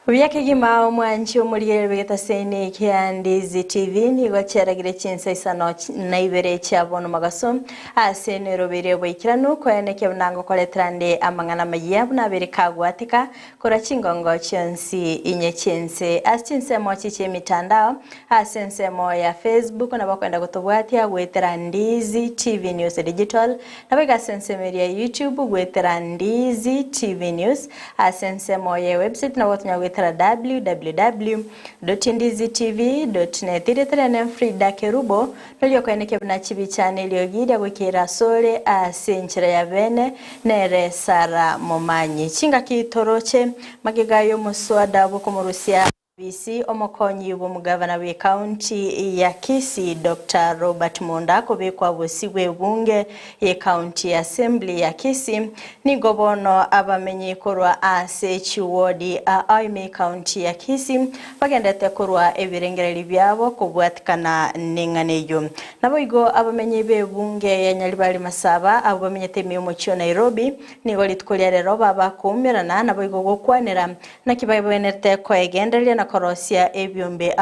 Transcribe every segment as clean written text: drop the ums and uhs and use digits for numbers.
Byakigima omwanchi omulire begetasene kya Ndizi TV nigo cyaragire Chinsa Isano na Ibere cyabono magaso asene robere bwikiranu kweneke bunango koletrande amangana mayiya bunabere kagwatika kora chingongo chonsi inye Chinse Chinsa mochi chemitandao asense mo ya Facebook na bakwenda gutubwatia gwetera Ndizi TV News Digital na bega sense media YouTube gwetera Ndizi TV News asense mo ya website na wotnya www.ndizitv.net iritrene Fridah Kerubo nolyo kweneke buna chibi cyane lyogirya gukira sole asenchira ya bene nere sara momanyi chinga kitoroche magigayo muswada bwo kumurusia Gusii omokonyi w'umugavana we county ya Kisii Dr. Robert Monda kubekwa busigwe bunge ye county assembly ya Kisii ni gobono abamenye korwa ase chiwodi aime county ya Kisii bagendete korwa ebirengereri byabo kubwatikana ninganeyo naboigo abamenye be bunge ya Nyalibali Masaba abamenye temi umucyo Nairobi nigo litkolya rero baba kumirana naboigo gokwanera nakibayenete ko egendelia korosia ebyombe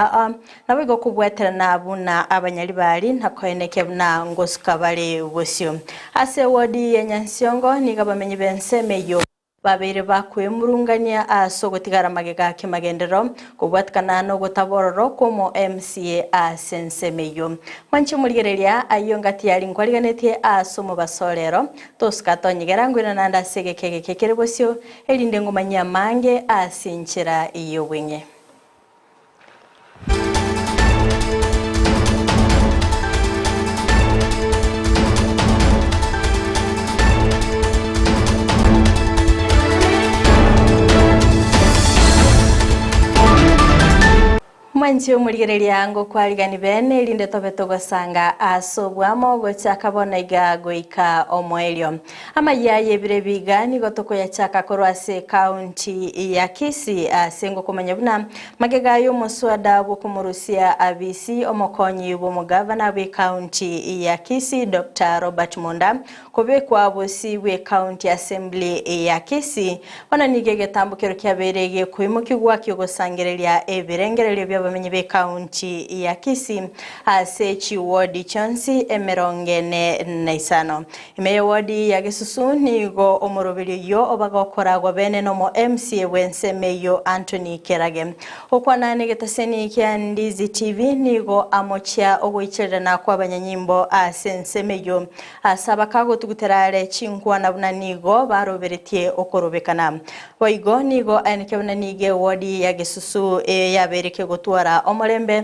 nabigo kubwetera nabuna abanyalibali ntakoyeneke buna ngosukabale bosyo ase wodi ya Nyansiongo niga bamenye bensemeyo babere bakwemurungania asogotigara magega kimagendero kubwatkana no gutabororo komo MCA asensemeyo mwanchi muligereria ayongati yali ngwaliganetie asomo basolero toskatonyigera ngwira nanda segekege kekerebosyo elinde ngomanya mange asinchira iyo wenye Mwanchi omurigereria ngo kwaligani bene linde tobeto gosanga asobwamo gochakabona iga goika omwelyo Amayia Ibere bigani gotoko ya chaka korwase county ya Kisii asengo kumanya buna magega yo muswada bwo kumurusia abisi omokonyi w'umugavana we county ya Kisii Dr. Robert Monda kubekwa busi we county assembly ya Kisii wana nigege tambukero kyaberege kwimukigwa kyogosangereria ebirengerere bya bamenye be county ya Kisii asechi wodi chonsi emerongene na Isano imeyo wodi ya Gisusu nigo omurobiri yo obagokora gwa bene no mo MCA wensemeyo Anthony Kerage okwana negetaseni kya Ndizi TV nigo amochya ogoicherana kwa banyanyimbo asensemeyo asaba kago tuguterare chinkwa na buna nigo baroberetie okorobekana boigo nigo anike buna nige wodi ya Gisusu yabereke gotwara omorembe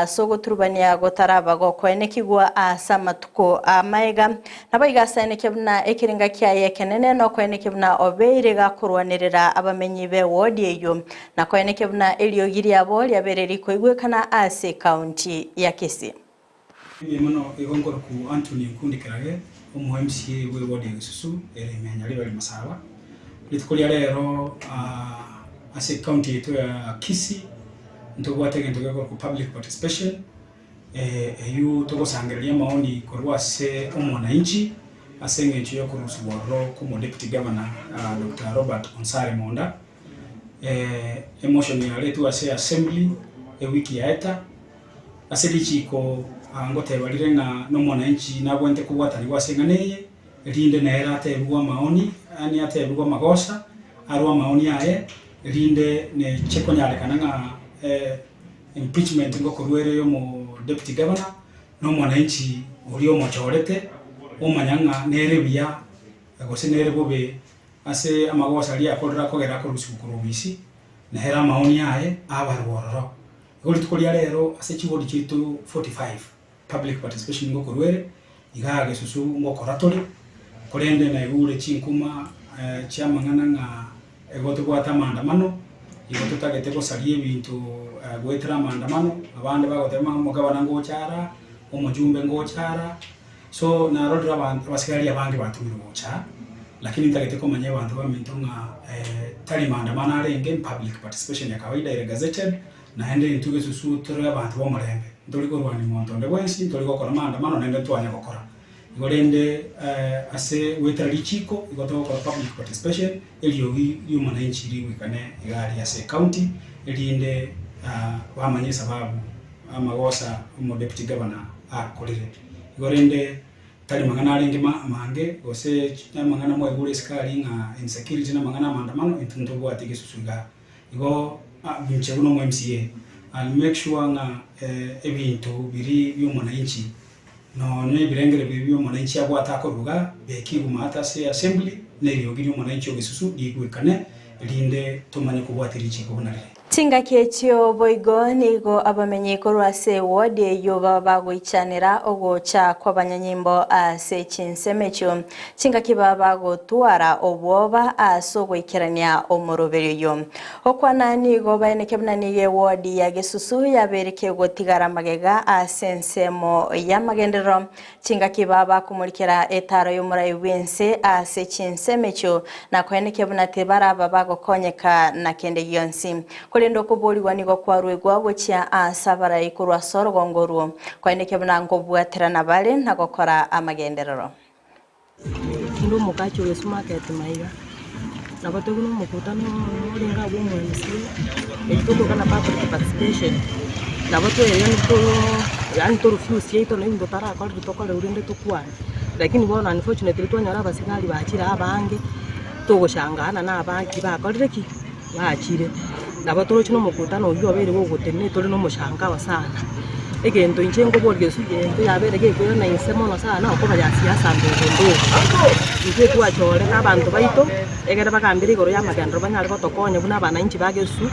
sogo turubania gotaraba gokwenekigwa asamatuko amaega nabayiga saneke buna ekiringa kyaye kenene no kweneke buna obeirega kurwanirira abamenyi be wodi eyo na kweneke buna eliogiri abo lyabereri koigwekana ase county ya Kisii Imano igongoro ku Anthony Kerage omu MCA we wodi ya Gisusu Nyalibali Masaba litkolya rero ase county to ya Kisii ntogwatege ntogeko ku public participation yu togosangereria maoni korwase omwananchi asenge nchiyo kurusuboro como deputy governor Dr. Robert Monda emotion ya letu ase assembly wiki yaeta aselichiko ngote balire na no mwananchi nabwente kubwatani wasenganeye rinde na era atebwa maoni ani atebwa magosa arwa maoni yae rinde ne cheko nyalekana nga impeachment ngo kurwere yo mu deputy governor no mwananchi uri omochorete omanyanga nerebia agosenere bobe ase amagosa ali akorera kogera ko rusukurubisi na hera maoni yae abarwororo goli tukolia rero ase chibodi chitu 45 public participation ngo kurwere iga Gisusu ngo koratoli korende na igure chinkuma chiamangana nga egoto gwata maandamano igoto tagete ko salie bintu gwetera maandamano abandi bagotema mugabana ngo cyara omujumbe ngo cyara so na rodra abantu basigari abandi batumira ngo cyara lakini tagete ko manye abantu bamintonga tali maandamano arenge public participation ya kawaida ile gazetted na ende intuge Gisusu tora abantu bomurembe ndoli ko rwani montonde wensi ndoli ko kora maandamano nende twanya gukora igorende ase wetera lichiko igotoka public participation eliogi y'umananchi liwikane igari ase county elinde wamanye sababu amagosa umo deputy governor akolire igorende tali mangana alingi mange gose mangana mwe gure skali nga insecurity na mangana mandamano intundo bwati gisusuga igo binchebuno mu MCA and make sure nga ebintu biri by'umananchi no birengere by'umananchi abwata akoruga bekiguma atase assembly neryo by'umananchi ogisusu digwikane linde tumanye kubwatira ichiko bunalire Tinga ketio boigo nigo abamenye korwase ward yo bagwichanira ogocha kwa banyanyimbo ase Chinsa mecho tinga kibaba gotwara obwoba asogwikerania omoroberio okwana nigo bayenekebnaniye ward ya Gisusu yabereke gotigara magega asensemo ya magendero tinga kibaba kumulikira etaro y'umurayi wense ase Chinsa mecho na kwenekebnate baraba bagokonyeka na kende yonsi Kolendo kuboliwa nigo kwarwegwa bochia asabara ikurwa sorogongorwo kwaineke bnango bwaterana bale nagokora amagenderero ndo mukacho we supermarket maiga nabato guno mukutano olinga bwo mwensi ekitoko kana public participation nabato yani to refuse yeto no ndo tara akora bitokole urinde tukwana lakini bona unfortunately twanyara abasigari bakira abange togoshangana na abangi bakorire ki bakire nabatoro chino mukutano uyo abere gogotene tole no mushanga wasana egento inchengo borgesu gento yabere gekwe na insemo no sana uko bya siasa ndo ije twachore n'abantu baito egere bakambire igoro ya magandro banyari gotokonye buna bananchi bagesu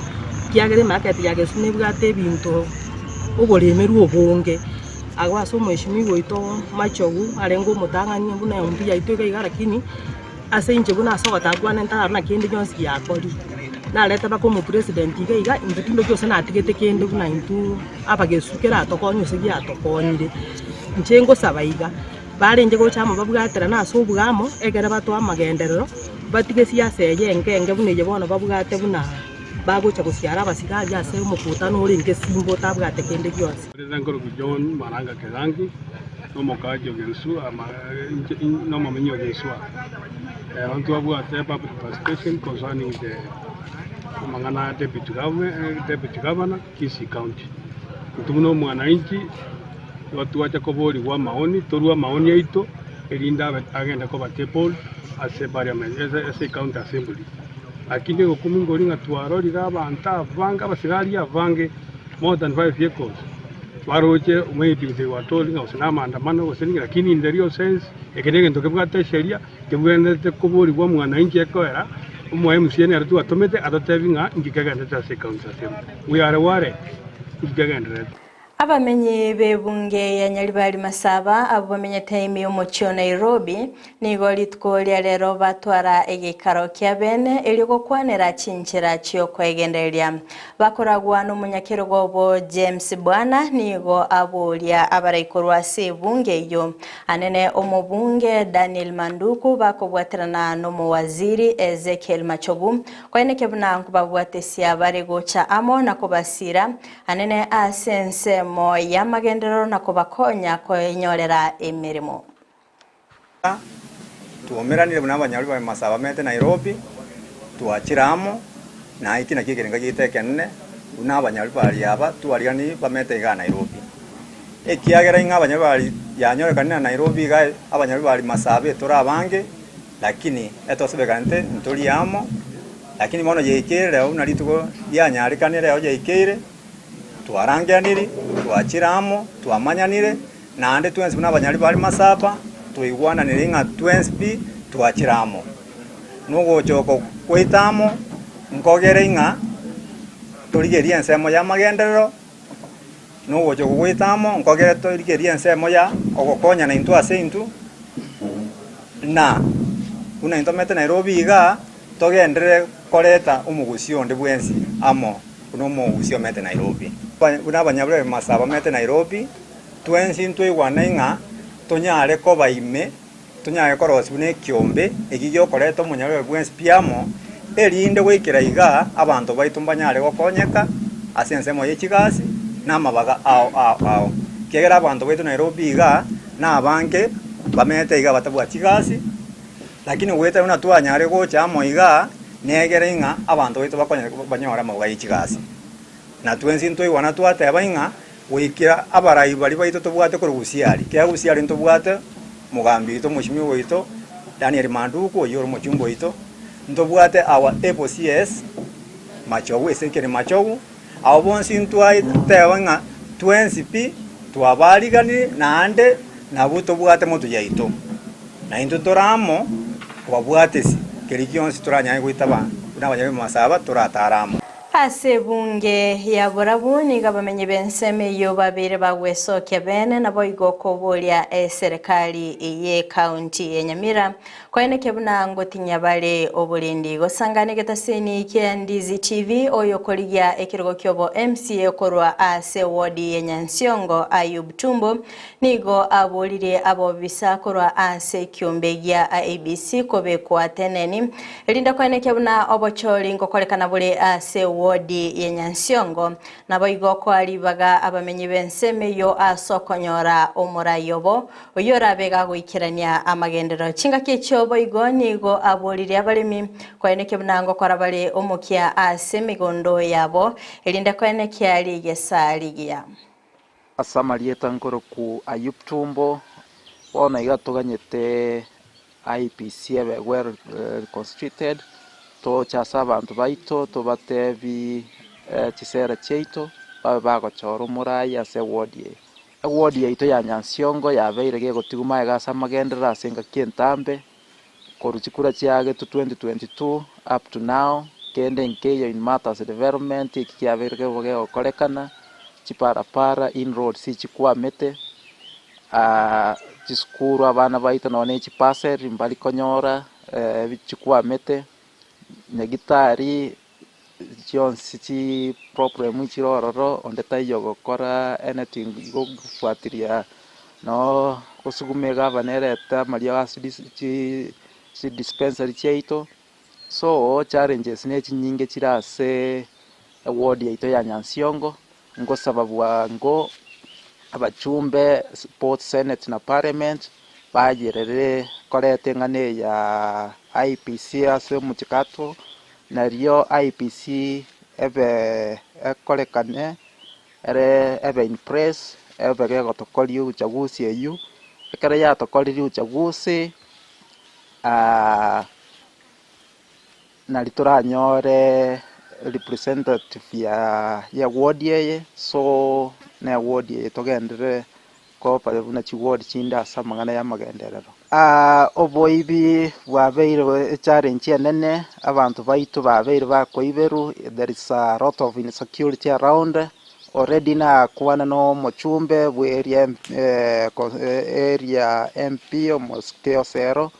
kiagere market yagesu nebwate ebintu oboremeru obonge agwaso mweshimi goito machogu arengo mutanganye buna yombi yaito igara kini ase inje buna sogota gwana ntara na kindi jonsi yakori na leta bako mu president iga imbutundo cyose natigete kende kuna intu abagesukera atokonyo sigi atokonyire nchengo sabayiga barenje go chama babwatera naso ubwamo egera bato amagenderero batige siasa yengenge buneje bona babwate buna bagocha gusiara abasigari ase umukutano uri nke simbo tabwate kende cyose president Kerubo John maranga kerangi no mokajo gesu ama no mamenyo gesu on to abwate public participation concerning the mangana deputy governor Kisii County tumuno mwananchi watu wacha kobori wa maoni torua maoni yaito elinda agenda ko batepol ase parliament ase county assembly akinde gokumingo linga twaro liga banta vanga basigari avange more than 5 vehicles waroche umeyitibite watoli nga usina maandamano usininga lakini in the real sense ekenege ndoke bwate sheria kebwende kobori wa mwananchi ekoera umwe MCN aratu atomete adatevinga ngikaganda tase county assembly we are aware ngikaganda abamenye bebunge ya Nyalibali Masaba abo bamenye time yo mucho Nairobi nigo litkolya lero batwara egikaro kya bene eligo kwanera chinchira cyo kwegenderia bakoragwa no munyakerugo James Bwana nigo abolya abarayikorwa se bunge yo anene omubunge Daniel Manduku bakobwaterana no muwaziri Ezekiel Machogu kwaineke bnangu babwatesia baregocha amo na kubasira anene asense mo ya magendero na kubakonya kwenyorera emirimo tuomeranire buna Nyalibali Masaba mete Nairobi tuachiramo na iki na kigerenga gitekenne buna Nyalibali aba tuarigani bamete ga Nairobi ekiagera inga Nyalibali yanyorekanira Nairobi ga Nyalibali Masaba torabange lakini etosebekante ntoliamo lakini mono yekere unalituko yanyarekanire yo yekere tuarangianiri tuachiramo tuamanyanire na ande twensi buna Nyalibali Masaba tuigwana niringa twensi tuachiramo nugo choko kwitamo nkogere inga turigeria nsemo ya magenderero nugo choko kwitamo nkogere turigeria nsemo ya ogokonya na intu ase intu na una intomete Nairobi iga togendere koreta umugusio ndi bwensi amo kuno mugusio mete Nairobi buna Nyalibali Masaba mete Nairobi twensi ntwigwana inga tonyare ko baime tonyare ko rosune kiombe egigyo koreta Nyalibali bwensi piamo erinde gwikira iga abantu baitumbanyare gokonyeka asensemo yechigasi na mabaga ao kegera abantu baitu Nairobi iga na abange bamete iga batabwa chigasi lakini weta una twanyare gocha moiga negere inga abantu baitu banyora mawai chigasi na twensi ntoi wana twateba inga wikira abarai bari baitu tubwate kuri gusiari kya gusiari ntubwate mugambi to mushimi woito Daniel Manduko yoro mochumbo ito ntubwate awa EPOCS machogu esekere machogu abo bonsi ntwai tewa inga twensi pi twabarigani nande nabutubwate motu yaito na into toramo wabwatesi kerikionsi turanya gwitaba n'abanyami masaba turataramo ase bunge ya burabuni gabamenye benseme yo babire bagwesoke bene nabo igoko bolia serikali ye county ya Nyamira kwene kebuna ngotinya bale obulindi gosangane getaseni ke Ndizi TV oyo koligia ekirgo kyobo MCA korwa ase wodi ya Nyansiongo Ayub Tumbo nigo abolire abo bisa korwa ase kyombegia ABC kobe kwa teneni linda kwene kebuna obocholi ngokolekana bule ase wodi ya Nyansiongo nabo igoko alibaga abamenyi benseme yo asokonyora omurayobo oyora bega gwikirania amagendero chinga kecho boigoni go abolire abalimi kweneke bunango korabale omukia ase migondo yabo elinde kweneke ali gesaligia asamalieta nkoro ku Ayub Tumbo bona igatuganyete IPC well constituted to chasa abantu baito to batebi chisera cheito bagochoro murai ase wodi ito ya Nyansiongo yabeire gotiguma igasa magendera asenga kientambe koruchikura chiage to 2022 up to now kende nkeyo in matters development ikiabeire gokolekana chiparapara in road si chikwamete chiskuru abana baito none chipase rimbali konyora bichikwamete negitari Jones chi problem chirororo ondeta yogokora anything gofuatiria no kusugumega banereta maria asidi si dispensary cheito so challenges ne chinyinge chirase ward yaito ya Nyansiongo ngo sababu ngo abachumbe sports senate na parliament bagerere korete ngane ya IPC ase muchikato na rio IPC ebe kolekane ebe in press ebe gotokoli uchaguzi eyu ekere ya tokoli uchaguzi na lituranyore representative ya ward ye so na ward ye togendere ko pale buna chi ward chinda samangana ya magenderero oboibi wabeire challenge nene abantu baitu babeire bakoiberu there is a lot of insecurity around already na kuwana no mochumbe area MP Mosqueo Zero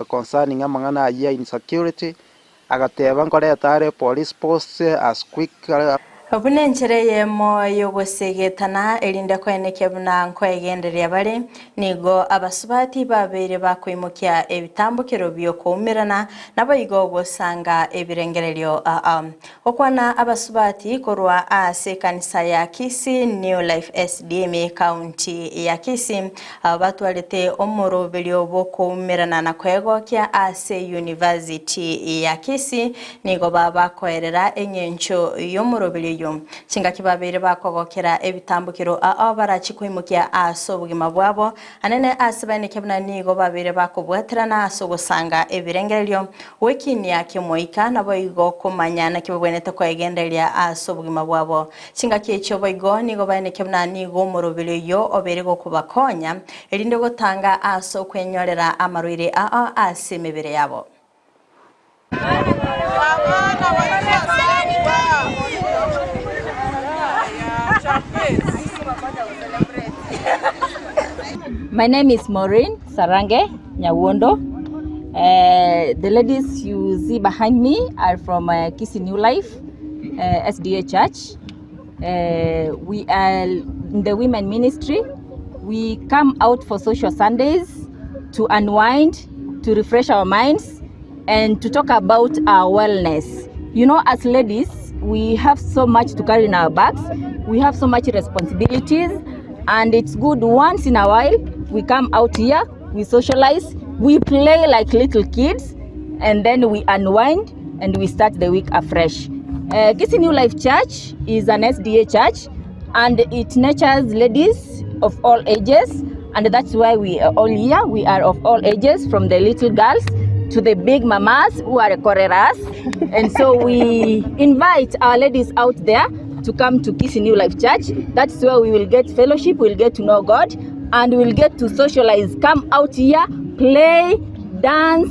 concerning amangana ya insecurity agateba ngoretare police post as quick Obunenchire yemo yogosegetana elinde kweneke buna nkwegenderya bale nigo abasubati babere bakwimukia ebitambukiro byo kumirana nabayigo gosanga ebirengereryo okwana abasubati korwa ase kanisa ya Kisii New Life SDM County ya Kisii batwalete omurobelyo bokumirana na kwegokya ase University ya Kisii nigo baba koerera enyencho yomurobelyo chinga kibabere bakogokera ebitambukiro barachikwimukia asobugima bwabo anene asibane kebna nigo babere bakobwaterana asogosanga ebirengeryo wekini yake moika nabo igo kumanyana kibwenete kwegenderia asobugima bwabo chinga kyecho boigo nigo bane kebna nigo murobelyo oberego kubakonya elinde gotanga aso kwenyorera amarwire asemebere yabo My name is Maureen Sarange Nyawondo. The ladies you see behind me are from Kisii New Life SDA Church. We are in the women ministry. We come out for social Sundays to unwind, to refresh our minds, and to talk about our wellness. You know, as ladies, we have so much to carry in our bags. We have so much responsibilities, and it's good once in a while we come out here, we socialize, we play like little kids, and then we unwind and we start the week afresh. Kisii New Life Church is an SDA church, and it nurtures ladies of all ages, and that's why we are all here. We are of all ages, from the little girls to the big mamas who are koreras. And so we invite our ladies out there to come to Kisii New Life Church. That's where we will get fellowship, we'll get to know God, and we'll get to socialize. Come out here, play, dance.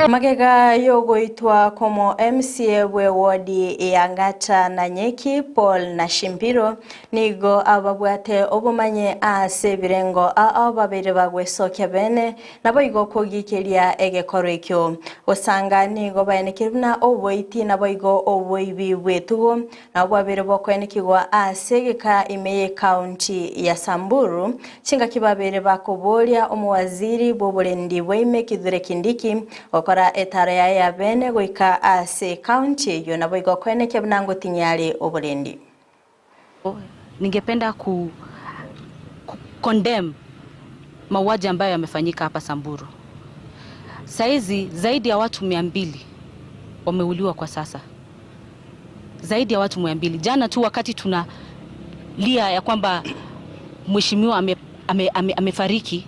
Magega yogoitwa komo MCA we wodi ya Ngata na Nyeki Paul na Shimpiro nigo ababwate obumanye ase birengo ababere bagwesoke bene nabo igo kogikeria egekoro ekyo osanga nigo bayenekiruna oboiti nabo igo oboibi bwetugo nabo abere bokwenekigwa ase gika Imeye County ya Samburu chinga kibabere bakoboria omuwaziri boborendi bwime Kithure Kindiki okora etare ya bene goika ase county yo nabo igo kweneke bnango tinyali oborendi. Ningependa condemn mauaji ambayo yamefanyika hapa Samburu. Saizi zaidi ya watu 200 wameuliwa kwa sasa. Zaidi ya watu 200. Jana tu wakati tunalia ya kwamba mheshimiwa amefariki,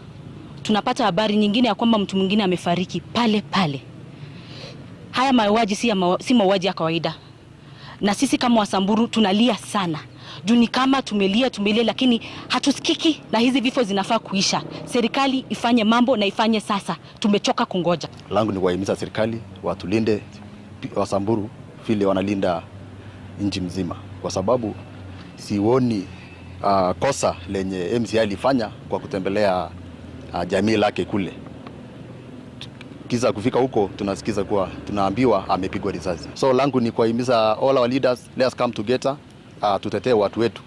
tunapata habari nyingine ya kwamba mtu mwingine amefariki pale pale. Haya mauaji si mauaji ya kawaida. Na sisi kama Wasamburu tunalia sana. Juni kama tumelia lakini hatusikiki, na hizi vifo zinafaa kuisha. Serikali ifanye mambo na ifanye sasa. Tumechoka kungoja. Langu ni kuwahimiza serikali watulinde Wasamburu vile wanalinda nchi mzima, kwa sababu sioni kosa lenye MCA alifanya kwa kutembelea jamii lake kule. Kiza kufika huko tunasikiza kuwa tunaambiwa amepigwa risasi. So langu ni kuwahimiza all our leaders, let us come together tutetee watu wetu,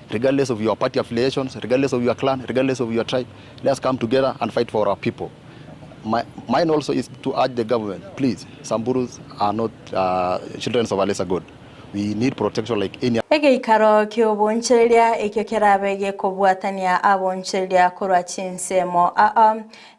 regardless of your party affiliations, regardless of your clan, regardless of your tribe. Let us come together and fight for our people. Mine also is to urge the government, please, Samburus are not children of a lesser God. We need protection like any. Ege ikaro kiobonchelia ekyo kerabege kobwatania abonchelia korwa Chinsemo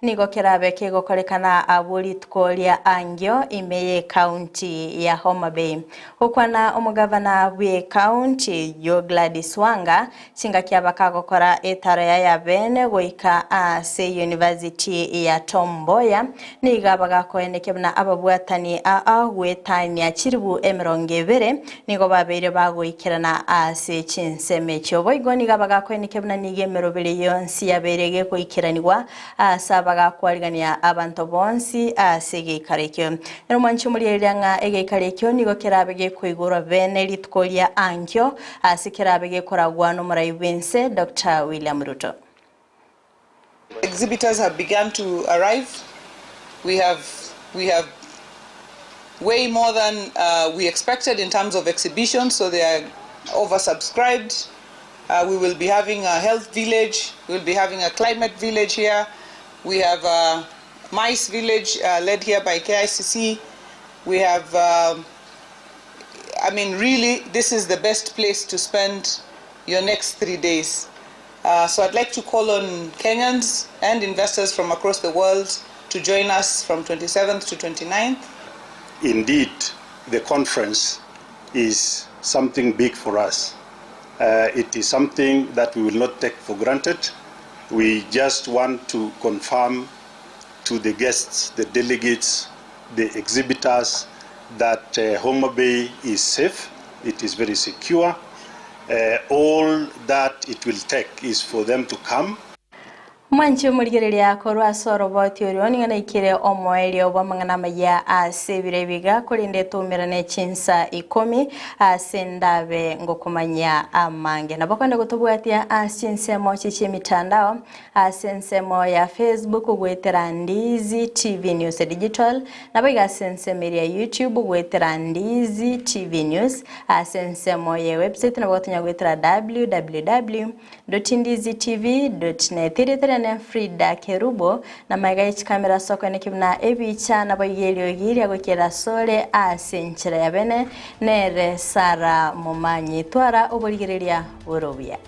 nigo kerabeke gokorekana abulitkolia angyo Imeye County ya Homa Bay. Okwana omugavana bwe county yo Gladys Wanga chinga kyabaka gokora etara ya bene goika ase University ya Tom Mboya niga bagakoenekebna ababwatani wetania chiribu emerongevere nigo babere bagoikirana ase Chinsa mecho boigoni gabagakwenikebna nigemerobere yonsi yaberege koikiranirwa asabaga kwaligania abantu bonsi ase gikarekyo ero mancho muri eranga egekarekyo nigo kerabege koigura bene litkolia ankyo ase kerabege koragwa no muraibense Dr. William Ruto. Exhibitors have begun to arrive. We have way more than we expected in terms of exhibitions, so they are oversubscribed. We will be having a health village, we will be having a climate village here. We have a mice village led here by KICC. We have, really, this is the best place to spend your next 3 days. So I'd like to call on Kenyans and investors from across the world to join us from 27th to 29th. Indeed, the conference is something big for us. It is something that we will not take for granted. We just want to confirm to the guests, the delegates, the exhibitors that Homa Bay is safe, it is very secure. All that it will take is for them to come. Manche murigerelia korwa soroboti orioni ngana ikire omoelio bamangana maya asebirebiga kolinde tumirane Chinsa 10 asendabe ngokumanya amange nabakwenda gutubwatia Chinsemo chichi mitandao Sensemo ya Facebook gwetera Ndizi TV News Digital nabiga Sensemo ya YouTube gwetera Ndizi TV News Sensemo ya website nabagotonya gwetera www.ndizitv.net Fridah Kerubo na magaich kamera soko nekibna ebicha na boyelio giria gokera sole asenchera ya bene nere Sara Momanyi twara oboligereria borobia.